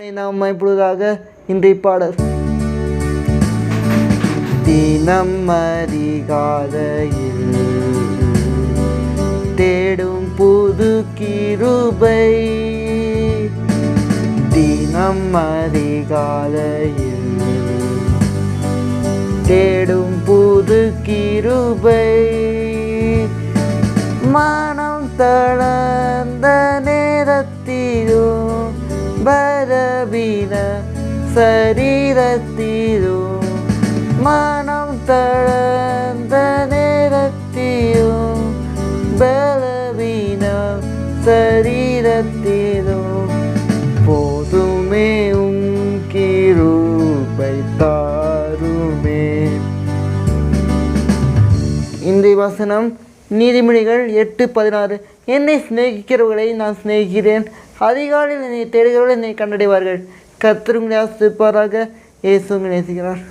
நாம் இப்பொழுதாக இன்றைய பாடல் தினம் அதிகாலையில் தேடும் புது கிருபை தினம் அதிகாலையில் தேடும் புது கிருபை மனம் தளர்ந்த நேரத்திலும் பலவீன சரீரத்திலும் மனம் தளர்ந்த நேரத்திலும் பலவீன சரீரத்திலும் போதுமே கிருபை தாருமே. இன்றைய வசனம் நீதிமொழிகள் 8:16. என்னை சிநேகிக்கிறவர்களை நான் சிநேகிக்கிறேன், அதிகாலையில் என்னை தேடுகிறவர்கள் என்னை கண்டடைவார்கள். கர்த்தர் உங்களை ஆசீர்வதிப்பாராக. இயேசு உங்களை நேசிக்கிறார்.